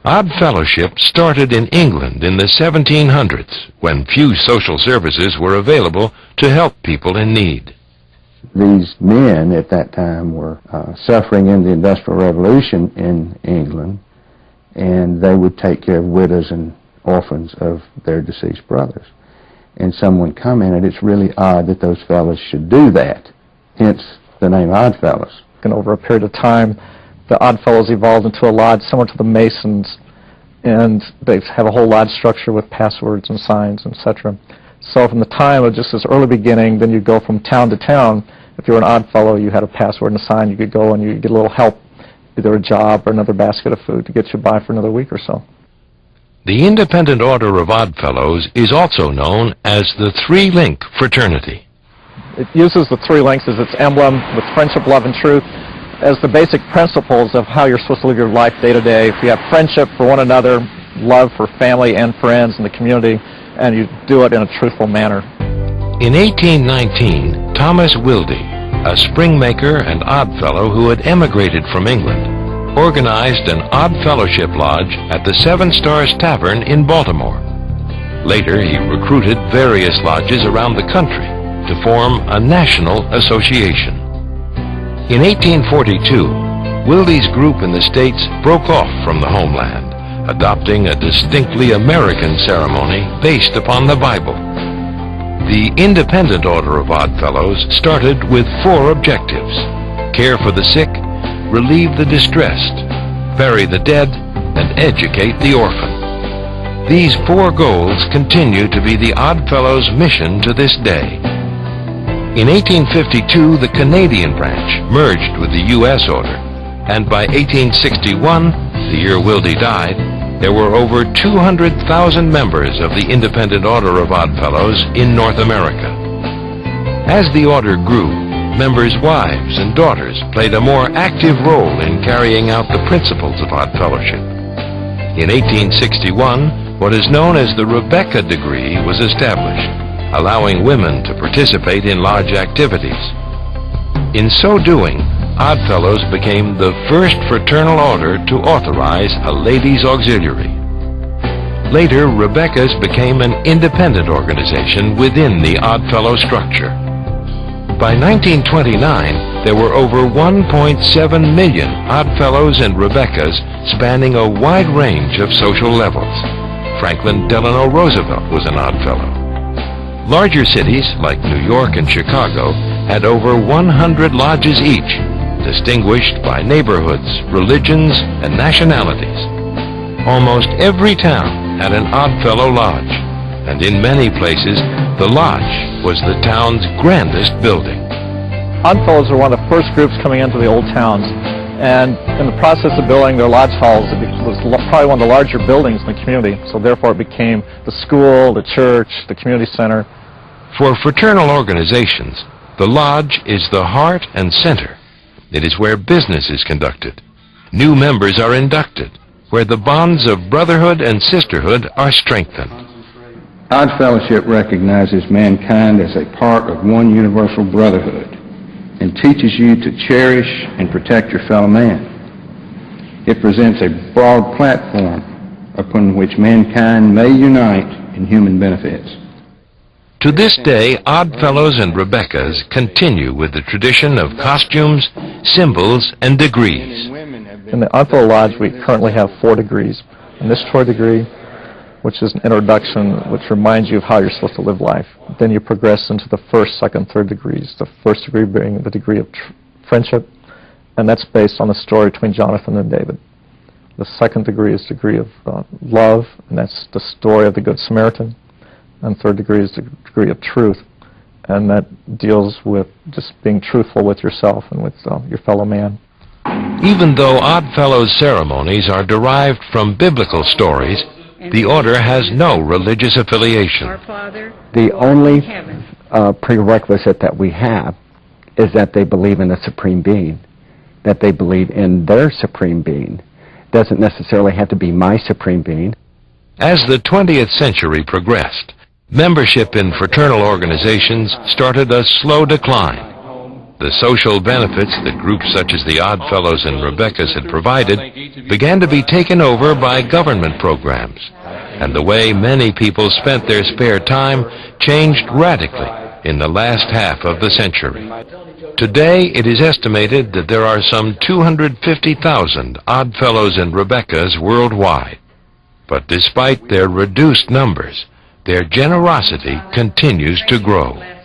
Odd Fellowship started in England in the 1700s, when few social services were available to help people in need. These men at that time were suffering in the Industrial Revolution in England, and they would take care of widows and orphans of their deceased brothers. And someone commented, it's really odd that those fellows should do that, hence the name Odd Fellows. And over a period of time, the Odd Fellows evolved into a lodge similar to the Masons, and they have a whole lodge structure with passwords and signs, etc. So from the time of just this early beginning, then you go from town to town. If you were an Odd Fellow, you had a password and a sign. You could go and you get a little help, either a job or another basket of food to get you by for another week or so. The Independent Order of Odd Fellows is also known as the Three-Link Fraternity. It uses the three links as its emblem, with friendship, love, and truth, as the basic principles of how you're supposed to live your life day to day. If you have friendship for one another, love for family and friends and the community, and you do it in a truthful manner. In 1819, Thomas Wilde, a spring maker and Odd Fellow who had emigrated from England, organized an Odd Fellowship Lodge at the Seven Stars Tavern in Baltimore. Later, he recruited various lodges around the country to form a national association. In 1842, Wilde's group in the States broke off from the homeland, adopting a distinctly American ceremony based upon the Bible. The Independent Order of Odd Fellows started with 4 objectives: care for the sick, relieve the distressed, bury the dead, and educate the orphan. These 4 goals continue to be the Odd Fellows' mission to this day. In 1852, the Canadian branch merged with the U.S. order, and by 1861, the year Wilde died, there were over 200,000 members of the Independent Order of Odd Fellows in North America. As the order grew, members' wives and daughters played a more active role in carrying out the principles of Odd Fellowship. In 1861, what is known as the Rebecca degree was established, allowing women to participate in lodge activities. In so doing, Odd Fellows became the first fraternal order to authorize a ladies' auxiliary. Later, Rebecca's became an independent organization within the Odd Fellow structure. By 1929, there were over 1.7 million Odd Fellows and Rebeccas spanning a wide range of social levels. Franklin Delano Roosevelt was an Odd Fellow. Larger cities, like New York and Chicago, had over 100 lodges each, distinguished by neighborhoods, religions, and nationalities. Almost every town had an Odd Fellow lodge, and in many places, the lodge was the town's grandest building. Odd Fellows were one of the first groups coming into the old towns, and in the process of building their lodge halls, it was probably one of the larger buildings in the community, so therefore it became the school, the church, the community center. For fraternal organizations, the lodge is the heart and center. It is where business is conducted. New members are inducted, where the bonds of brotherhood and sisterhood are strengthened. Odd Fellowship recognizes mankind as a part of one universal brotherhood and teaches you to cherish and protect your fellow man. It presents a broad platform upon which mankind may unite in human benefits. To this day, Odd Fellows and Rebeccas continue with the tradition of costumes, symbols, and degrees. In the Odd Fellow Lodge, we currently have 4 degrees. Initiatory degree, which is an introduction which reminds you of how you're supposed to live life. Then you progress into the 1st, 2nd, 3rd degrees. The 1st degree being the degree of friendship, and that's based on the story between Jonathan and David. The 2nd degree is the degree of love, and that's the story of the Good Samaritan. And 3rd degree is the degree of truth, and that deals with just being truthful with yourself and with your fellow man. Even though Odd Fellows ceremonies are derived from biblical stories, the order has no religious affiliation. The only prerequisite that we have is that they believe in a supreme being, that they believe in their supreme being. Doesn't necessarily have to be my supreme being. As the 20th century progressed, membership in fraternal organizations started a slow decline. The social benefits that groups such as the Oddfellows and Rebeccas had provided began to be taken over by government programs, and the way many people spent their spare time changed radically in the last half of the century. Today, it is estimated that there are some 250,000 Oddfellows and Rebeccas worldwide. But despite their reduced numbers, their generosity continues to grow.